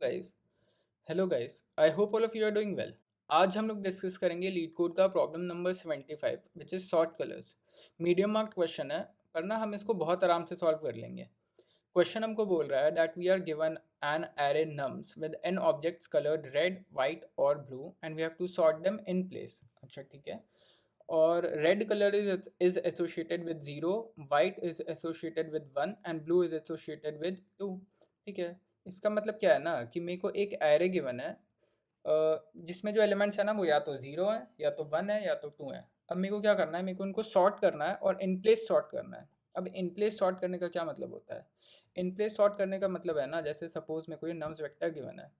Guys hello guys, I hope all of you are doing well. आज हम लोग discuss करेंगे लीड कोड का problem number 75 which is sort colours. Medium marked question है, पर ना हम इसको बहुत आराम से सॉल्व कर लेंगे। क्वेश्चन हमको बोल रहा है that we are given an array nums with N objects coloured red white और blue and we have to sort them in place. अच्छा ठीक है। और red colour is associated with 0, white is associated with 1 and blue is associated with 2। ठीक है। इसका मतलब क्या है ना कि मेरे को एक एरे गिवन है, जिसमें जो एलिमेंट्स है ना वो या तो 0 है या तो 1 है या तो 2 है। अब मेरे को क्या करना है, मेरे को उनको सॉर्ट करना है और इन प्लेस सॉर्ट करना है। अब इन प्लेस सॉर्ट करने का क्या मतलब होता है? इन प्लेस सॉर्ट करने का मतलब है ना, जैसे सपोज मेरे को ये नम्स वेक्टर गिवन है,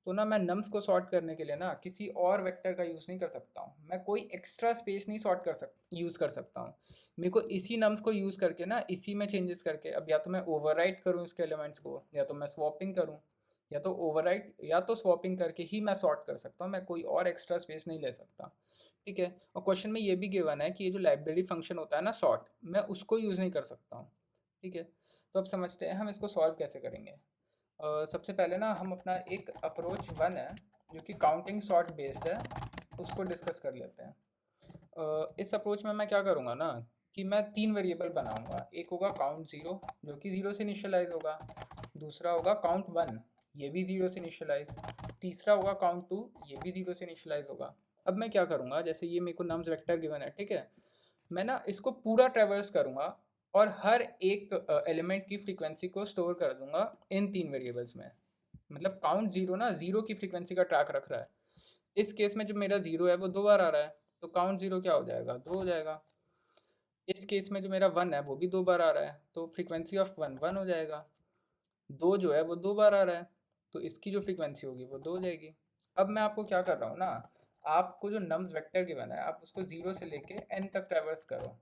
तो ना मैं नम्स को सॉर्ट करने के लिए ना किसी और वेक्टर का यूज़ नहीं कर सकता हूँ। मैं कोई एक्स्ट्रा स्पेस नहीं सॉर्ट कर सक यूज़ कर सकता हूँ। मेरे को इसी नम्स को यूज़ करके ना इसी में चेंजेस करके, अब या तो मैं ओवरराइट करूँ इसके एलिमेंट्स को, या तो मैं स्वैपिंग करूँ, या तो ओवरराइट या तो स्वैपिंग करके ही मैं सॉर्ट कर सकता हूँ। मैं कोई और एक्स्ट्रा स्पेस नहीं ले सकता। ठीक है। और क्वेश्चन में ये भी गिवन है कि ये जो लाइब्रेरी फंक्शन होता है ना सॉर्ट, मैं उसको यूज़ नहीं कर सकता हूँ। ठीक है। तो अब समझते हैं हम इसको सॉल्व कैसे करेंगे। सबसे पहले ना हम अपना एक अप्रोच 1 है जो कि काउंटिंग सॉर्ट बेस्ड है, उसको डिस्कस कर लेते हैं। इस अप्रोच में मैं क्या करूँगा ना कि मैं 3 वेरिएबल बनाऊँगा। एक होगा काउंट 0 जो कि 0 से इनिशियलाइज़ होगा, दूसरा होगा काउंट 1 ये भी 0 से इनिशियलाइज़, तीसरा होगा काउंट 2 ये भी 0 से इनिशियलाइज़ होगा। अब मैं क्या करूँगा, जैसे ये मेरे को नम्स वेक्टर गिवन है, ठीक है, मैं ना इसको पूरा ट्रैवर्स करूँगा और हर एक एलिमेंट की फ्रीक्वेंसी को स्टोर कर दूंगा इन 3 वेरिएबल्स में। मतलब काउंट 0 ना 0 की फ्रीक्वेंसी का ट्रैक रख रहा है। इस केस में जो मेरा 0 है वो 2 बार आ रहा है, तो काउंट 0 क्या हो जाएगा, 2 हो जाएगा। इस केस में जो मेरा 1 है वो भी 2 बार आ रहा है, तो फ्रीक्वेंसी ऑफ 1 1 हो जाएगा। 2 जो है वो 2 बार आ रहा है, तो इसकी जो फ्रीक्वेंसी होगी वो 2 हो जाएगी। अब मैं आपको क्या कर रहा हूँ ना, आपको जो नम्स वेक्टर गिवन है आप उसको 0 से लेके n तक ट्रैवर्स करो।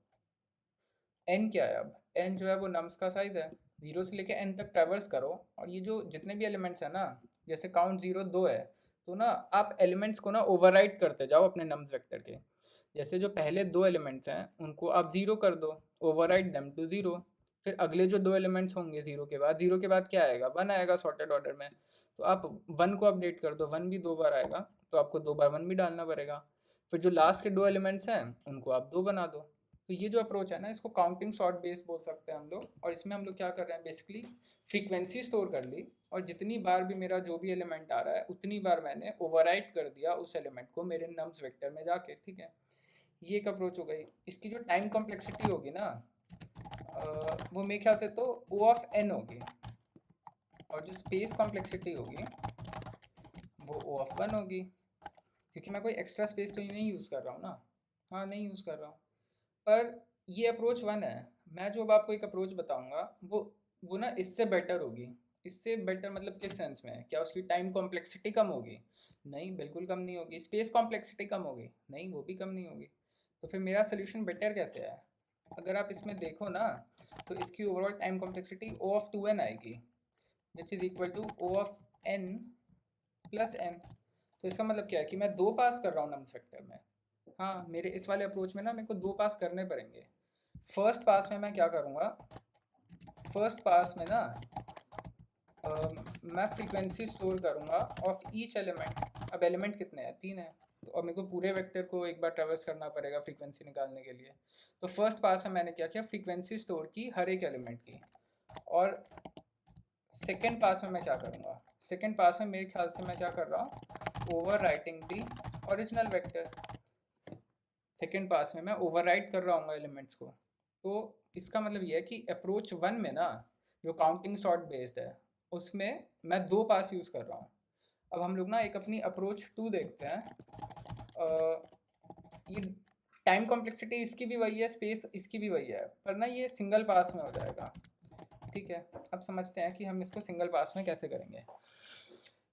एन क्या है, अब एन जो है वो नम्स का साइज है। 0 से लेके एन तक ट्रैवर्स करो और ये जो जितने भी एलिमेंट्स हैं ना, जैसे काउंट 0 2 है, तो ना आप एलिमेंट्स को ना ओवरराइट करते जाओ अपने नम्स वेक्टर के। जैसे जो पहले 2 एलिमेंट्स हैं उनको आप 0 कर दो, ओवरराइट देम टू 0। फिर अगले जो 2 एलिमेंट्स होंगे 0 के बाद क्या आएगा, 1 आएगा सॉर्टेड ऑर्डर में। तो आप 1 को अपडेट कर दो, 1 भी 2 बार आएगा, तो आपको 2 बार 1 भी डालना पड़ेगा। फिर जो लास्ट के 2 एलिमेंट्स हैं उनको आप 2 बना दो। तो ये जो अप्रोच है ना इसको काउंटिंग सॉर्ट बेस्ड बोल सकते हैं हम लोग। और इसमें हम लोग क्या कर रहे हैं, बेसिकली फ्रीक्वेंसी स्टोर कर ली और जितनी बार भी मेरा जो भी एलिमेंट आ रहा है उतनी बार मैंने ओवरराइट कर दिया उस एलिमेंट को मेरे नम्स वेक्टर में जाके। ठीक है। ये एक अप्रोच हो गई। इसकी जो टाइम कॉम्प्लेक्सिटी होगी ना, वो मेरे ख्याल से तो O ऑफ n होगी, और जो स्पेस कॉम्प्लेक्सिटी होगी वो O ऑफ 1 होगी, क्योंकि मैं कोई एक्स्ट्रा स्पेस तो नहीं यूज़ कर रहा हूँ ना। हाँ, नहीं यूज़ कर रहा हूँ। पर ये अप्रोच 1 है। मैं जो अब आपको एक अप्रोच बताऊंगा वो ना इससे बेटर होगी। इससे बेटर मतलब किस सेंस में, क्या उसकी टाइम कॉम्प्लेक्सिटी कम होगी? नहीं, बिल्कुल कम नहीं होगी। स्पेस कॉम्प्लेक्सिटी कम होगी? नहीं, वो भी कम नहीं होगी। तो फिर मेरा सोल्यूशन बेटर कैसे है? अगर आप इसमें देखो ना, तो इसकी overall time complexity O of 2n आएगी, which is equal to O of n plus n। तो इसका मतलब क्या है कि मैं 2 पास कर रहा हूँ नम्स वेक्टर में। हाँ, मेरे इस वाले अप्रोच में ना मेरे को 2 पास करने पड़ेंगे। फर्स्ट पास में मैं क्या करूँगा, फर्स्ट पास में ना मैं फ्रीक्वेंसी स्टोर करूँगा ऑफ ईच एलिमेंट। अब एलिमेंट कितने हैं, 3 है, तो अब मेरे को पूरे वेक्टर को एक बार ट्रेवर्स करना पड़ेगा फ्रीक्वेंसी निकालने के लिए। तो फर्स्ट पास में मैंने क्या किया, फ्रीक्वेंसी स्टोर की हर एक एलिमेंट की। और सेकेंड पास में मैं क्या करूँगा, सेकेंड पास में मेरे ख्याल से मैं क्या कर रहा हूँ, over writing the original vector. Second pass में मैं ओवरराइट कर रहा हूँ एलिमेंट्स को। तो इसका मतलब ये है कि अप्रोच 1 में ना, जो काउंटिंग सॉर्ट बेस्ड है, उसमें मैं 2 पास यूज़ कर रहा हूँ। अब हम लोग ना एक अपनी अप्रोच 2 देखते हैं। ये टाइम कॉम्प्लेक्सिटी इसकी भी वही है, स्पेस इसकी भी वही है, पर ना ये सिंगल पास में हो जाएगा। ठीक है। अब समझते हैं कि हम इसको सिंगल पास में कैसे करेंगे।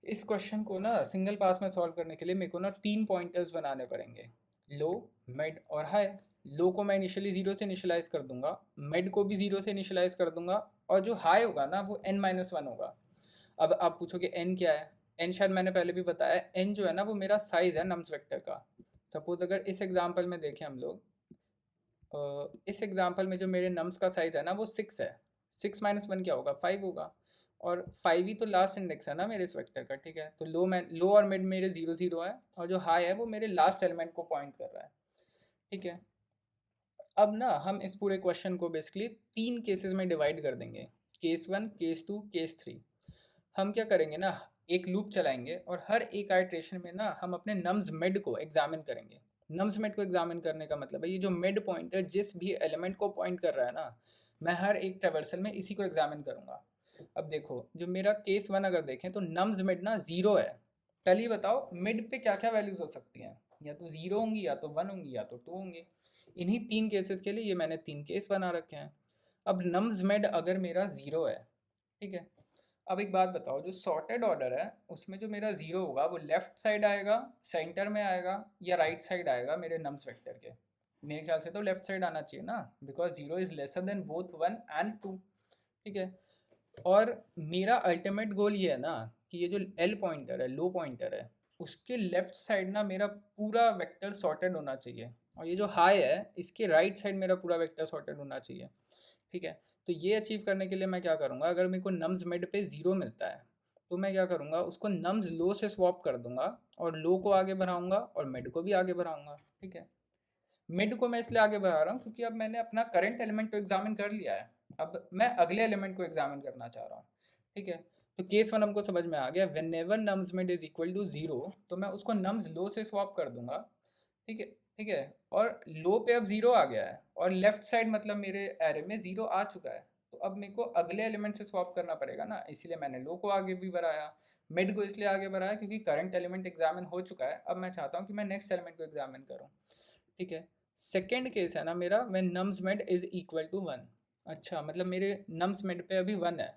इस क्वेश्चन को ना सिंगल पास में सॉल्व करने के लिए मेरे को ना 3 पॉइंटर्स बनाने पड़ेंगे, लो, मिड और हाई। लो को मैं इनिशियली 0 से इनिशियलाइज़ कर दूंगा, मिड को भी 0 से इनिशियलाइज़ कर दूंगा, और जो हाई होगा ना वो n-1 होगा। अब आप पूछोगे n क्या है? n शायद मैंने पहले भी बताया, n जो है ना वो मेरा साइज़ है नम्स वेक्टर का। सपोज अगर इस एग्जाम्पल में देखें हम लोग, इस एग्जाम्पल में जो मेरे नम्स का साइज़ है ना वो 6 है। 6 - 1 क्या होगा, 5 होगा। और 5 ही तो लास्ट इंडेक्स है ना मेरे इस वेक्टर का, ठीक है। तो लो और मिड मेरे 0 0 है, और जो हाई है वो मेरे लास्ट एलिमेंट को पॉइंट कर रहा है, ठीक है। अब ना हम इस पूरे क्वेश्चन को बेसिकली 3 केसेस में डिवाइड कर देंगे, केस 1, केस 2, केस 3। हम क्या करेंगे ना, एक लूप चलाएंगे और हर एक आइट्रेशन में ना हम अपने नम्स मिड को एग्जामिन करेंगे। नम्स मिड को एग्जामिन करने का मतलब है ये जो मिड पॉइंट है जिस भी एलिमेंट को पॉइंट कर रहा है ना, मैं हर एक ट्रेवर्सल में इसी को एग्जामिन करूंगा। अब देखो, जो मेरा केस 1 अगर देखें तो नम्स मिड ना 0 है। पहले ही बताओ मिड पे क्या क्या वैल्यूज हो सकती हैं, या तो 0 होंगी, या तो 1 होंगी, या तो 2 होंगी। इन्हीं 3 केसेस के लिए ये मैंने 3 केस बना रखे हैं। अब नम्स मिड अगर मेरा 0 है, ठीक है। अब एक बात बताओ, जो सॉर्टेड ऑर्डर है उसमें जो मेरा 0 होगा वो लेफ्ट साइड आएगा, सेंटर में आएगा, या राइट साइड आएगा मेरे नम्स वेक्टर के? मेरे ख्याल से तो लेफ्ट साइड आना चाहिए ना, because 0 is lesser than both 1 and 2, ठीक है। और मेरा अल्टीमेट गोल ये है ना कि ये जो एल पॉइंटर है, लो पॉइंटर है, उसके लेफ्ट साइड ना मेरा पूरा वेक्टर सॉर्टेड होना चाहिए, और ये जो हाई है इसके राइट साइड मेरा पूरा वेक्टर सॉर्टेड होना चाहिए, ठीक है। तो ये अचीव करने के लिए मैं क्या करूँगा, अगर मेरे को नम्स मिड पे 0 मिलता है तो मैं क्या करूँगा, उसको नम्स लो से स्वॉप कर दूंगा, और लो को आगे बढ़ाऊंगा और मिड को भी आगे बढ़ाऊंगा, ठीक है। मिड को मैं इसलिए आगे बढ़ा रहा हूँ क्योंकि अब मैंने अपना करंट एलिमेंट को एग्जामिन कर लिया है, अब मैं अगले एलिमेंट को एग्जामिन करना चाह रहा हूँ, ठीक है। तो केस 1 हमको समझ में आ गया, whenever nums mid is equal to 0, तो मैं उसको नम्स लो से स्वॉप कर दूंगा, ठीक है, ठीक है। और लो पे अब 0 आ गया है, और लेफ्ट साइड मतलब मेरे एरे में 0 आ चुका है, तो अब मेरे को अगले एलिमेंट से स्वैप करना पड़ेगा ना, इसीलिए मैंने लो को आगे भी बढ़ाया। मिड को इसलिए आगे बढ़ाया क्योंकि करंट एलिमेंट एग्जामिन हो चुका है, अब मैं चाहता हूँ कि मैं नेक्स्ट एलिमेंट को एग्जामिन करूँ, ठीक है। सेकेंड केस है ना मेरा, when nums mid is equal to 1। अच्छा, मतलब मेरे नम्स मिड पे अभी 1 है।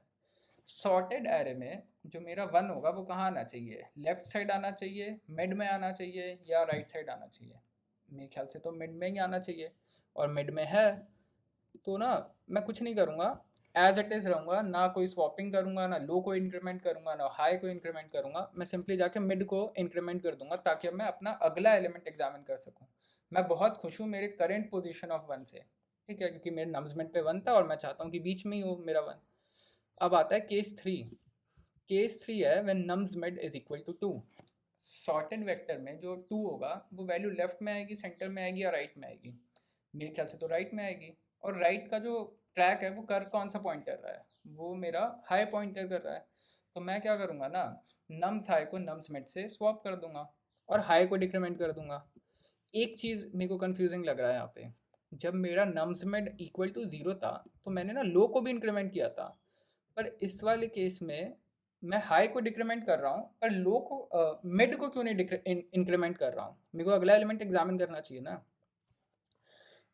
सॉर्टेड एरे में जो मेरा 1 होगा वो कहाँ आना चाहिए, लेफ्ट साइड आना चाहिए, मिड में आना चाहिए, या राइट साइड आना चाहिए? मेरे ख्याल से तो मिड में ही आना चाहिए, और मिड में है। तो ना मैं कुछ नहीं करूँगा, एज इट इज़ रहूँगा, ना कोई स्वॉपिंग करूँगा, ना लो को इंक्रीमेंट करूँगा, ना हाई को इंक्रीमेंट करूँगा, मैं सिंपली जाके मिड को इंक्रीमेंट कर दूंगा ताकि अब मैं अपना अगला एलिमेंट एग्जामिन कर सकूँ। मैं बहुत खुश हूँ मेरे करेंट पोजीशन ऑफ 1 से, ठीक है, क्योंकि मेरे नम्स मिड पे 1 था और मैं चाहता हूँ कि बीच में ही हो मेरा 1। अब आता है केस 3। केस 3 है when nums mid is equal to 2। Sorted vector में जो 2 होगा वो वैल्यू लेफ्ट में आएगी, सेंटर में आएगी, या राइट में आएगी? मेरे ख्याल से तो राइट में आएगी। और राइट का जो ट्रैक है वो कर कौन सा पॉइंट कर रहा है, वो मेरा हाई पॉइंटर कर रहा है। तो मैं क्या करूँगा ना, नम्स हाई को नम्स मिड से स्वैप कर दूंगा और हाई को डिक्रीमेंट कर दूंगा। एक चीज़ मेरे को कंफ्यूजिंग लग रहा है यहाँ पे, जब मेरा नम्स मिड इक्वल टू 0 था तो मैंने ना लो को भी इंक्रीमेंट किया था, पर इस वाले केस में मैं हाई को डिक्रीमेंट कर रहा हूँ पर लो को मिड को क्यों नहीं इंक्रीमेंट कर रहा हूँ? मेरे को अगला एलिमेंट एग्जामिन करना चाहिए ना।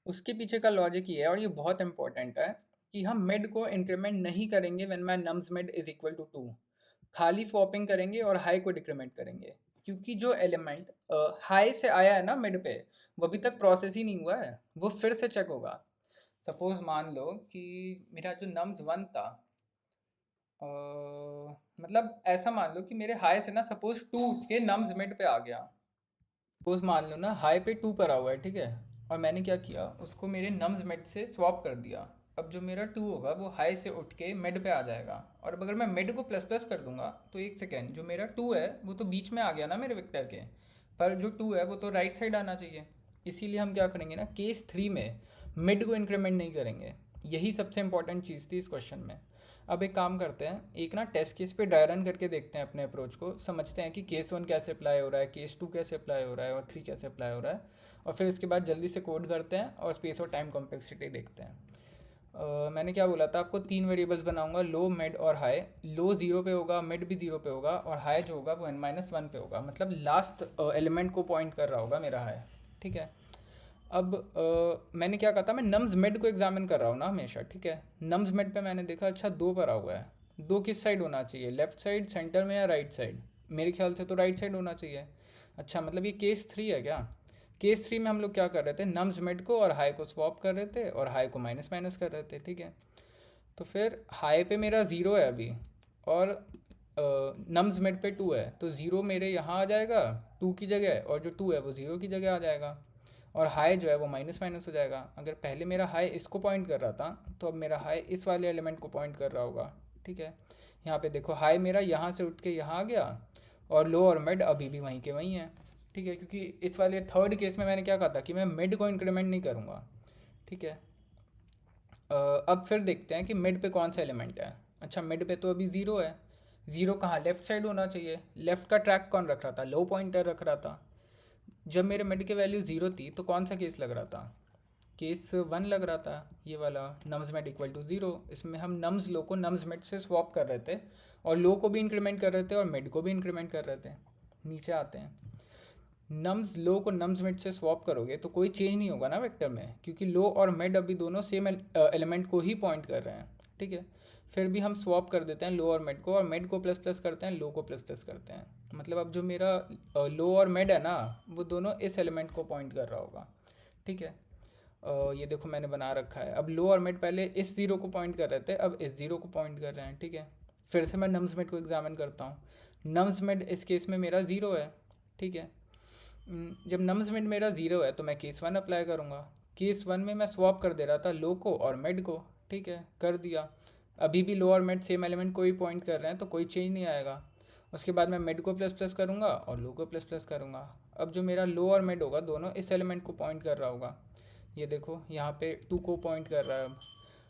उसके पीछे का लॉजिक ये है, और ये बहुत इंपॉर्टेंट है, कि हम मिड को इंक्रीमेंट नहीं करेंगे when my nums mid is equal to 2। खाली स्वॉपिंग करेंगे और हाई को डिक्रीमेंट करेंगे, क्योंकि जो एलिमेंट हाई से आया है ना मिड पे, वो अभी तक प्रोसेस ही नहीं हुआ है, वो फिर से चेक होगा। सपोज मान लो कि मेरा जो नम्स 1 था, मतलब ऐसा मान लो कि मेरे हाई से ना सपोज 2 के नम्स मिड पे आ गया। सपोज मान लो ना हाई पे 2 पर आ हुआ है, ठीक है, और मैंने क्या किया, उसको मेरे नम्स मिड से स्वैप कर दिया। अब जो मेरा 2 होगा वो हाई से उठ के मिड पे आ जाएगा, और अब अगर मैं मिड को प्लस प्लस कर दूंगा तो एक सेकेंड, जो मेरा 2 है वो तो बीच में आ गया ना मेरे वेक्टर के, पर जो 2 है वो तो राइट साइड आना चाहिए। इसीलिए हम क्या करेंगे ना, केस 3 में मिड को इंक्रीमेंट नहीं करेंगे। यही सबसे इंपॉर्टेंट चीज़ थी इस क्वेश्चन में। अब एक काम करते हैं, एक ना टेस्ट केस पे ड्राई रन करके देखते हैं अपने अप्रोच को, समझते हैं कि केस 1 कैसे अप्लाई हो रहा है, केस 2 कैसे अप्लाई हो रहा है, और 3 कैसे अप्लाई हो रहा है, और फिर इसके बाद जल्दी से कोड करते हैं और स्पेस और टाइम कॉम्प्लेक्सिटी देखते हैं। मैंने क्या बोला था आपको, 3 वेरिएबल्स बनाऊंगा, लो मिड और हाई। लो 0 पे होगा, मिड भी 0 पे होगा, और हाई जो होगा वो n-1 पे होगा, मतलब लास्ट एलिमेंट को पॉइंट कर रहा होगा मेरा हाई, ठीक है। अब मैंने क्या कहा था, मैं नम्स मिड को एग्जामिन कर रहा हूँ ना हमेशा, ठीक है। नम्स मिड पे मैंने देखा, अच्छा 2 पर आ हुआ है, 2 किस साइड होना चाहिए, लेफ्ट साइड, सेंटर में, या राइट साइड? मेरे ख्याल से तो राइट साइड होना चाहिए। अच्छा, मतलब ये केस 3 है क्या? केस 3 में हम लोग क्या कर रहे थे, नम्स मिड को और हाई को स्वॉप कर रहे थे, और हाई को माइनस माइनस कर रहे थे, ठीक है। तो फिर हाई पे मेरा 0 है अभी, और नम्स मिड पे 2 है, तो 0 मेरे यहाँ आ जाएगा 2 की जगह, और जो 2 है वो 0 की जगह आ जाएगा, और हाई जो है वो माइनस माइनस हो जाएगा। अगर पहले मेरा हाई इसको पॉइंट कर रहा था तो अब मेरा हाई इस वाले एलिमेंट को पॉइंट कर रहा होगा, ठीक है। यहाँ पे देखो हाई मेरा यहाँ से उठ के यहाँ आ गया और लो और मिड अभी भी वहीं के वहीं है, ठीक है, क्योंकि इस वाले थर्ड केस में मैंने क्या कहा था कि मैं मिड को इंक्रीमेंट नहीं करूँगा, ठीक है। अब फिर देखते हैं कि मिड पे कौन सा एलिमेंट है। अच्छा, मिड पे तो अभी ज़ीरो है। ज़ीरो कहाँ, लेफ़्ट साइड होना चाहिए। लेफ़्ट का ट्रैक कौन रख रहा था, लो पॉइंटर रख रहा था। जब मेरे मिड की वैल्यू ज़ीरो थी तो कौन सा केस लग रहा था, केस वन लग रहा था, ये वाला nums mid equal to zero. इसमें हम नम्स लो को नम्स मिड से स्वॉप कर रहे थे और लो को भी इंक्रीमेंट कर रहे थे और मिड को भी इंक्रीमेंट कर रहे थे। नीचे आते हैं, नम्स लो को नम्स मिड से स्वॉप करोगे तो कोई चेंज नहीं होगा ना वेक्टर में, क्योंकि लो और मिड अभी दोनों सेम एलिमेंट को ही पॉइंट कर रहे हैं, ठीक है। फिर भी हम स्वॉप कर देते हैं लो और मिड को, और मिड को प्लस प्लस करते हैं, लो को प्लस प्लस करते हैं। मतलब अब जो मेरा लो और मिड है ना, वो दोनों इस एलिमेंट को पॉइंट कर रहा होगा, ठीक है। ये देखो मैंने बना रखा है। अब लो और मिड पहले इस ज़ीरो को पॉइंट कर रहे थे, अब इस ज़ीरो को पॉइंट कर रहे हैं, ठीक है। फिर से मैं नम्स मिड को एग्जामिन करता हूँ। नम्स मिड इस केस में मेरा ज़ीरो है, ठीक है। जब नम्स मिड मेरा ज़ीरो है तो मैं केस वन अप्लाई करूँगा। केस वन में मैं स्वॉप कर दे रहा था लो को और मिड को, ठीक है, कर दिया। अभी भी लो और मिड सेम एलिमेंट को ही पॉइंट कर रहे हैं तो कोई चेंज नहीं आएगा। उसके बाद मैं मिड को प्लस प्लस करूँगा और लो को प्लस प्लस करूँगा। अब जो मेरा लो और मिड होगा दोनों इस एलिमेंट को पॉइंट कर रहा होगा। ये देखो यहाँ पे टू को पॉइंट कर रहा है।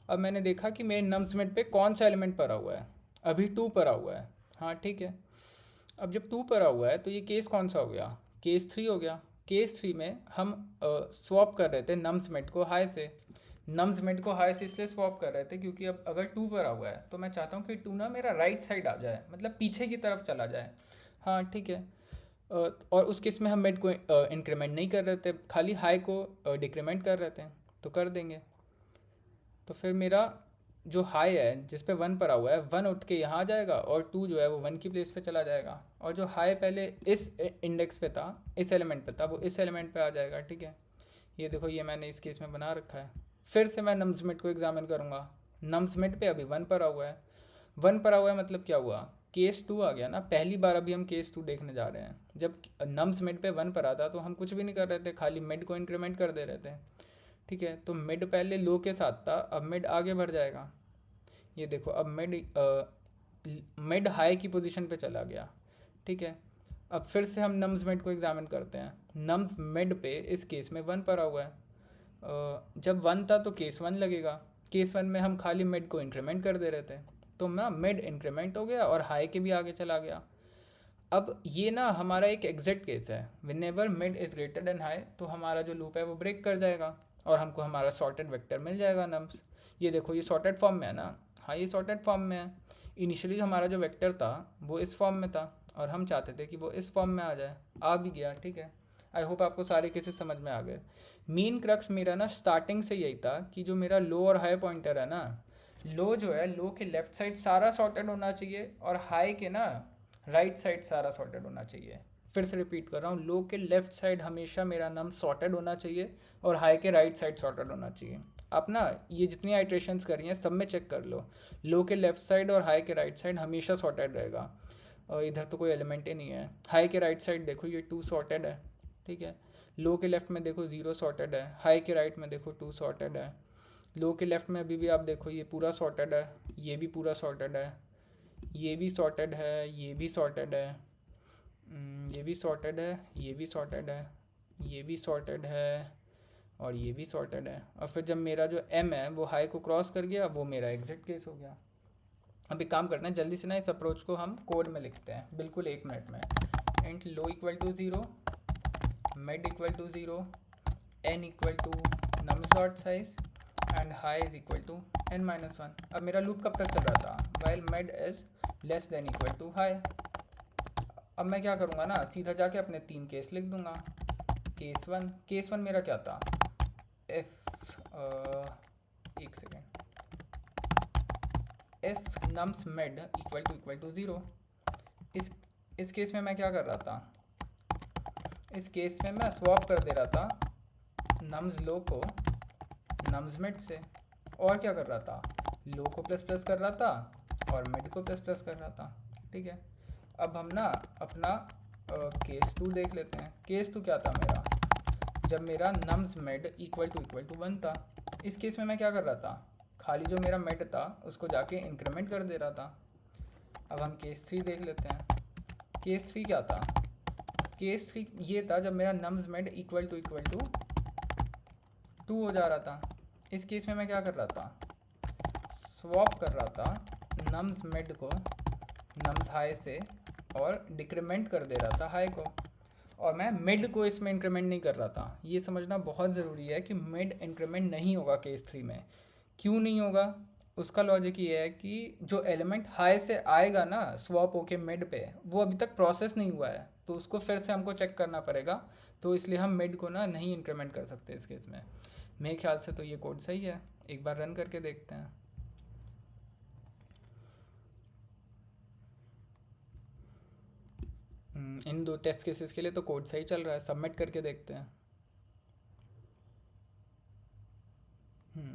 अब मैंने देखा कि मेरे नम्स मिड पे कौन सा एलिमेंट पड़ा हुआ है, अभी टू पड़ा हुआ है, हाँ ठीक है। अब जब टू पड़ा हुआ है तो ये केस कौन सा हो गया, केस थ्री हो गया। केस थ्री में हम स्वॉप कर रहे थे नम्स मिड को हाई से। नम्स मिड को हाई से इसलिए स्वॉप कर रहे थे क्योंकि अब अगर टू पड़ा हुआ है तो मैं चाहता हूँ कि टू ना मेरा राइट साइड आ जाए, मतलब पीछे की तरफ चला जाए, हाँ ठीक है। और उस केस में हम मिड को इंक्रीमेंट नहीं कर रहे थे, खाली हाई को डिक्रीमेंट कर रहे थे, तो कर देंगे। तो फिर मेरा जो हाई है जिस पे वन पड़ा हुआ है, वन उठ के यहाँ आ जाएगा और टू जो है वो वन की प्लेस पे चला जाएगा। और जो हाई पहले इस इंडेक्स पे था, इस एलिमेंट पे था, वो इस एलिमेंट पे आ जाएगा, ठीक है। ये देखो ये मैंने इस केस में बना रखा है। फिर से मैं नम्स मिड को एग्जामिन करूँगा। नम्स मिड पे अभी वन पड़ा हुआ है। वन पड़ा हुआ है मतलब क्या हुआ, केस टू आ गया ना। पहली बार अभी हम केस टू देखने जा रहे हैं। जब नम्स मिड पे वन पड़ा था तो हम कुछ भी नहीं कर रहे थे, खाली मिड को इंक्रीमेंट कर दे रहे थे, ठीक है। तो मिड पहले लो के साथ था, अब मिड आगे बढ़ जाएगा। ये देखो अब मिड हाई की पोजीशन पे चला गया, ठीक है। अब फिर से हम नम्स मिड को एग्जामिन करते हैं। नम्स मिड पे इस केस में वन पड़ा हुआ है। जब वन था तो केस वन लगेगा। केस वन में हम खाली मिड को इंक्रीमेंट कर दे रहे थे, तो ना मिड इंक्रीमेंट हो गया और हाई के भी आगे चला गया। अब ये ना हमारा एक एग्जैक्ट केस है। Win ever mid is greater than high तो हमारा जो लूप है वो ब्रेक कर जाएगा और हमको हमारा सॉर्टेड वेक्टर मिल जाएगा नम्स। ये देखो ये सॉर्टेड फॉर्म में है ना, हाँ ये सॉर्टेड फॉर्म में है। इनिशियली हमारा जो वेक्टर था वो इस फॉर्म में था और हम चाहते थे कि वो इस फॉर्म में आ जाए, आ भी गया, ठीक है। आई होप आपको सारे केसेस समझ में आ गए। मेन क्रक्स मेरा ना स्टार्टिंग से यही था कि जो मेरा लो और हाई पॉइंटर है ना, लो जो है लो के लेफ्ट साइड सारा सॉर्टेड होना चाहिए और हाई के ना राइट साइड सारा सॉर्टेड होना चाहिए। फिर से रिपीट कर रहा हूँ, लो के लेफ्ट साइड हमेशा मेरा नाम सॉर्टेड होना चाहिए और हाई के राइट साइड सॉर्टेड होना चाहिए। आप ना ये जितनी आइट्रेशंस करी हैं सब में चेक कर लो के लेफ्ट साइड और हाई के राइट साइड हमेशा सॉर्टेड रहेगा। और इधर तो कोई एलिमेंट ही नहीं है। हाई के राइट साइड देखो ये टू सॉर्टेड है, ठीक है। लो के लेफ्ट में देखो ज़ीरो सॉर्टेड है, हाई के राइट में देखो टू सॉर्टेड है। लो के लेफ्ट में अभी भी आप देखो ये पूरा सॉर्टेड है, ये भी पूरा सॉर्टेड है, ये भी सॉर्टेड है, ये भी सॉर्टेड है, ये भी सॉर्टेड है, ये भी सॉर्टेड है, ये भी सॉर्टेड है और ये भी सॉर्टेड है। और फिर जब मेरा जो एम है वो हाई को क्रॉस कर गया, वो मेरा एग्जैक्ट केस हो गया। अब एक काम करते हैं जल्दी से ना, इस अप्रोच को हम कोड में लिखते हैं बिल्कुल 1 मिनट में। Int low equal to zero, mid equal to zero, n equal to nums dot size and high is equal to n-1। अब मेरा लूप कब तक चल रहा था, while mid is less than equal to high. अब मैं क्या करूँगा ना, सीधा जाके अपने 3 केस लिख दूंगा। केस वन मेरा क्या था, एक second, if nums mid equal to zero. इस केस में मैं क्या कर रहा था, इस केस में मैं स्वॉप कर दे रहा था नम्स लो को नम्स मिड से, और क्या कर रहा था, लो को प्लस प्लस कर रहा था और मिड को प्लस प्लस कर रहा था, ठीक है। अब हम ना अपना केस टू देख लेते हैं। केस टू क्या था मेरा, जब मेरा नम्स मिड इक्वल टू 1 था। इस केस में मैं क्या कर रहा था, खाली जो मेरा मेड था उसको जाके इंक्रीमेंट कर दे रहा था। अब हम केस 3 देख लेते हैं। केस 3 क्या था? केस 3 ये था जब मेरा नम्स मेड इक्वल टू 2 हो जा रहा था। इस केस में मैं क्या कर रहा था? स्वैप कर रहा था नम्स मेड को नम्स हाई से और डिक्रीमेंट कर दे रहा था हाई को, और मैं मिड को इसमें इंक्रीमेंट नहीं कर रहा था। ये समझना बहुत ज़रूरी है कि मिड इंक्रीमेंट नहीं होगा केस 3 में। क्यों नहीं होगा? उसका लॉजिक ये है कि जो एलिमेंट हाई से आएगा ना स्वैप होके मिड पे, वो अभी तक प्रोसेस नहीं हुआ है, तो उसको फिर से हमको चेक करना पड़ेगा। तो इसलिए हम मिड को ना नहीं इंक्रीमेंट कर सकते इस केस में। मेरे ख्याल से तो ये कोड सही है, एक बार रन करके देखते हैं। इन 2 टेस्ट केसेस के लिए तो कोड सही चल रहा है, सबमिट करके देखते हैं।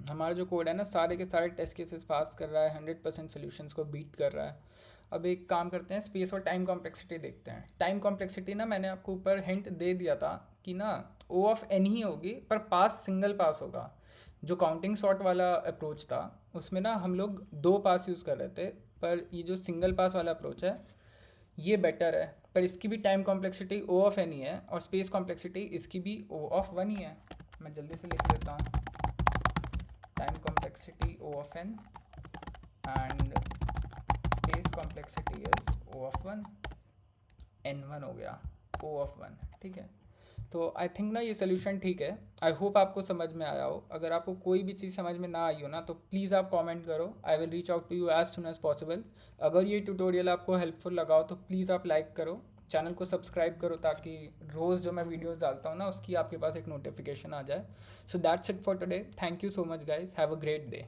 हमारा जो कोड है ना सारे के सारे टेस्ट केसेस पास कर रहा है, 100% सोल्यूशंस को बीट कर रहा है। अब एक काम करते हैं, स्पेस और टाइम कॉम्प्लेक्सिटी देखते हैं। टाइम कॉम्प्लेक्सिटी ना मैंने आपको ऊपर हिंट दे दिया था कि ना ओ ऑफ एन ही होगी, पर पास सिंगल पास होगा। जो काउंटिंग सॉर्ट वाला अप्रोच था उसमें ना हम लोग 2 पास यूज़ कर रहे थे, पर ये जो सिंगल पास वाला अप्रोच है ये बेटर है। पर इसकी भी time complexity O of N ही है और स्पेस कॉम्प्लेक्सिटी इसकी भी ओ ऑफ 1 ही है। मैं जल्दी से लिख देता हूँ, time complexity O of n and space complexity is O of 1, n1 हो गया O of 1। ठीक है, तो आई थिंक ना ये सोल्यूशन ठीक है। आई होप आपको समझ में आया हो। अगर आपको कोई भी चीज़ समझ में ना आई हो ना तो प्लीज़ आप कमेंट करो, I will reach out to you as soon as possible. अगर ये ट्यूटोरियल आपको हेल्पफुल लगा हो तो प्लीज़ आप लाइक करो, चैनल को सब्सक्राइब करो, ताकि रोज़ जो मैं वीडियोस डालता हूँ ना उसकी आपके पास एक नोटिफिकेशन आ जाए। So that's it for today. Thank you so much guys, have a great day.